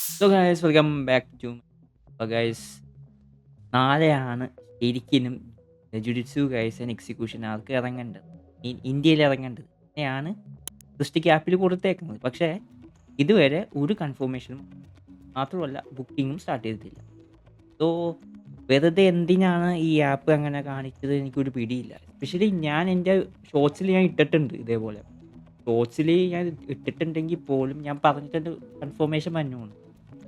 So guys welcome back to guys. നാളെയാണ് ശരിക്കിനും ജുഡിറ്റ്സു guys execution ആർക്ക് ഇറങ്ങേണ്ടത്, ഇന്ത്യയിൽ ഇറങ്ങേണ്ടത് തന്നെയാണ് സൃഷ്ടിക്ക് ആപ്പിൽ കൊടുത്തേക്കുന്നത്. പക്ഷേ ഇതുവരെ ഒരു കൺഫർമേഷനും മാത്രമല്ല ബുക്കിങ്ങും സ്റ്റാർട്ട് ചെയ്തിട്ടില്ല. സോ വെറുതെ എന്തിനാണ് ഈ ആപ്പ് അങ്ങനെ കാണിച്ചത് എനിക്കൊരു പിടിയില്ല. എസ്പെഷ്യലി ഞാൻ എൻ്റെ ഷോർട്സിൽ ഞാൻ ഇട്ടിട്ടുണ്ട് ഇതേപോലെ. ഷോർട്സിൽ ഞാൻ ഇട്ടിട്ടുണ്ടെങ്കിൽ പോലും ഞാൻ പറഞ്ഞിട്ടുണ്ട് കൺഫർമേഷൻ വന്നുകൊണ്ട്.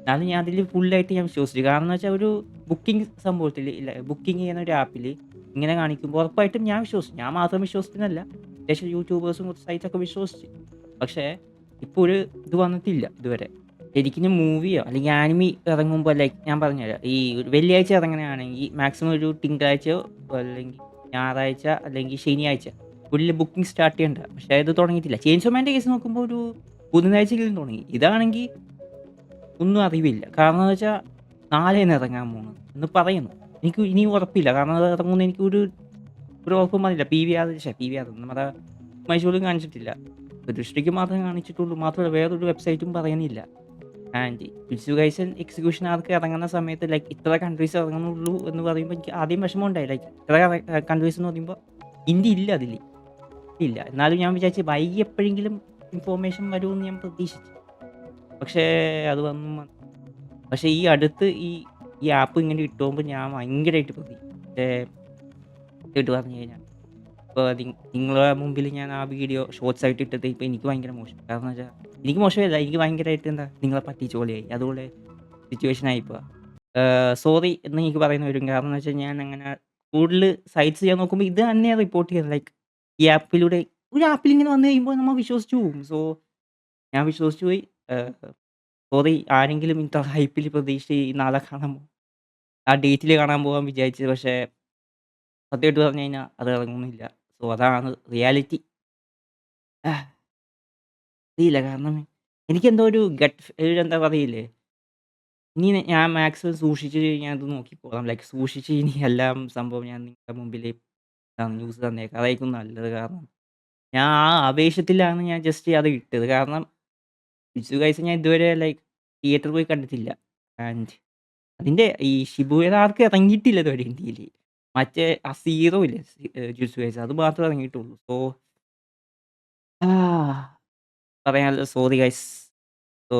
എന്നാലും ഞാൻ അതിൽ ഫുള്ളായിട്ട് ഞാൻ വിശ്വസിച്ചു. കാരണം എന്ന് വെച്ചാൽ ഒരു ബുക്കിംഗ് സംഭവത്തിൽ ഇല്ല, ബുക്കിംഗ് ചെയ്യുന്ന ഒരു ആപ്പിൽ ഇങ്ങനെ കാണിക്കുമ്പോൾ ഉറപ്പായിട്ടും ഞാൻ വിശ്വസിച്ചു. ഞാൻ മാത്രം വിശ്വസിക്കുന്നതല്ല, അത്യാവശ്യം യൂട്യൂബേഴ്സും കുറച്ച് സൈറ്റ്സൊക്കെ വിശ്വസിച്ചു. പക്ഷേ ഇപ്പോൾ ഒരു ഇത് വന്നിട്ടില്ല ഇതുവരെ. ശരിക്കും മൂവിയോ അല്ലെങ്കിൽ ആനിമി ഇറങ്ങുമ്പോൾ ലൈക്ക് ഞാൻ പറഞ്ഞുതരാം, ഈ ഒരു വെള്ളിയാഴ്ച ഇറങ്ങുന്നതാണെങ്കിൽ മാക്സിമം ഒരു തിങ്കളാഴ്ചയോ അല്ലെങ്കിൽ ഞായറാഴ്ച അല്ലെങ്കിൽ ശനിയാഴ്ച ഉള്ളിൽ ബുക്കിംഗ് സ്റ്റാർട്ട് ചെയ്യേണ്ട. പക്ഷേ ഇത് തുടങ്ങിയിട്ടില്ല. ചെയിൻസോ മാൻ്റെ കേസ് നോക്കുമ്പോൾ ഒരു ബുധനാഴ്ചയെങ്കിലും തുടങ്ങി. ഇതാണെങ്കിൽ ഒന്നും അറിവില്ല. കാരണം എന്ന് വെച്ചാൽ നാളെയാണ് ഇറങ്ങാൻ പോകുന്നത് എന്ന് പറയുന്നു. എനിക്ക് ഇനിയും ഉറപ്പില്ല. കാരണം അത് ഇറങ്ങുമെന്ന് എനിക്കൊരു ഒരു ഉറപ്പും വന്നില്ല. പി വി ആർ നമ്മുടെ മൈസൂരിലും കാണിച്ചിട്ടില്ല. ദൃഷ്ടിക്ക് മാത്രമേ കാണിച്ചിട്ടുള്ളൂ. മാത്രമല്ല വേറൊരു വെബ്സൈറ്റും പറയുന്നില്ല. ആൻഡ് വിറ്റ്സുഗൈസൻ എക്സിക്യൂഷൻ ആർക്ക് ഇറങ്ങുന്ന സമയത്ത് ലൈക്ക് ഇത്ര കൺട്രീസ് ഇറങ്ങുന്നുള്ളൂ എന്ന് പറയുമ്പോൾ എനിക്ക് ആദ്യം വിഷമമുണ്ടായി. ലൈക്ക് ഇത്ര കൺട്രീസ് എന്ന് പറയുമ്പോൾ ഇന്ത്യ ഇല്ല അതിൽ. ഇല്ല. എന്നാലും ഞാൻ വിചാരിച്ചു വൈകി എപ്പോഴെങ്കിലും ഇൻഫോർമേഷൻ വരുമെന്ന് ഞാൻ പ്രതീക്ഷിച്ചു. പക്ഷേ അത് വന്നു. പക്ഷേ ഈ അടുത്ത് ഈ ഈ ആപ്പ് ഇങ്ങനെ ഇട്ടുമ്പോൾ ഞാൻ ഭയങ്കരമായിട്ട് പക്ഷേ സത്യമായിട്ട് പറഞ്ഞു കഴിഞ്ഞാൽ ഇപ്പോൾ നിങ്ങളെ മുമ്പിൽ ഞാൻ ആ വീഡിയോ ഷോർട്സ് ആയിട്ട് ഇട്ടത് ഇപ്പോൾ എനിക്ക് ഭയങ്കര മോശം. കാരണം എന്ന് വെച്ചാൽ എനിക്ക് മോശമല്ല, എനിക്ക് ഭയങ്കരമായിട്ട് എന്താ നിങ്ങളെ പറ്റിച്ച പോലെയായി. അതുപോലെ സിറ്റുവേഷൻ ആയിപ്പോൾ സോറി എന്ന് എനിക്ക് പറയുന്ന വരും. കാരണം എന്ന് വെച്ചാൽ ഞാൻ അങ്ങനെ കൂടുതൽ സൈറ്റ്സ് ചെയ്യാൻ നോക്കുമ്പോൾ ഇത് തന്നെയാണ് റിപ്പോർട്ട് ചെയ്യുന്നത്. ലൈക്ക് ഈ ആപ്പിലൂടെ ഒരു ആപ്പിൽ ഇങ്ങനെ വന്നു കഴിയുമ്പോൾ നമ്മൾ വിശ്വസിച്ച് പോകും. സോ ഞാൻ വിശ്വസിച്ച് പോയി. സോറി, ആരെങ്കിലും ഇത്ര ഹൈപ്പിൽ പ്രതീക്ഷിച്ച് ഈ നാളെ കാണാൻ ആ ഡേറ്റിൽ കാണാൻ പോകാൻ വിചാരിച്ചത്. പക്ഷേ സത്യമായിട്ട് പറഞ്ഞു കഴിഞ്ഞാൽ അത് ഇറങ്ങുന്നില്ല. സോ അതാണ് റിയാലിറ്റി. അറിയില്ല, കാരണം എനിക്കെന്തോ ഒരു ഒരു എന്താ പറയില്ലേ, ഇനി ഞാൻ മാക്സിമം സൂക്ഷിച്ച് ഞാൻ ഇത് നോക്കിക്കോളാം. ലൈക്ക് സൂക്ഷിച്ച് ഇനി എല്ലാം സംഭവം ഞാൻ നിങ്ങളുടെ മുമ്പിൽ ന്യൂസ് തന്നേക്കാം. അതായിരിക്കും നല്ലത്. കാരണം ഞാൻ ആ ആവേശത്തിലാണ് ഞാൻ ജസ്റ്റ് അത് ഇട്ടത്. കാരണം വിച്ചു ഗൈസ് ഞാൻ ഇതുവരെ ലൈക്ക് തിയേറ്ററിൽ പോയി കണ്ടിട്ടില്ല. ആൻഡ് അതിന്റെ ഈ ഷിബുയ ആർക്ക് ഇറങ്ങിയിട്ടില്ല ഇതുവരെ ഇന്ത്യയില്. മറ്റേ ആ സീറോ ഇല്ലേ, ജുജുത്സു വൈസ് അത് മാത്രമേ ഇറങ്ങിയിട്ടുള്ളൂ. സോ പറയാനുള്ളത് സോറി ഗൈസ്. സോ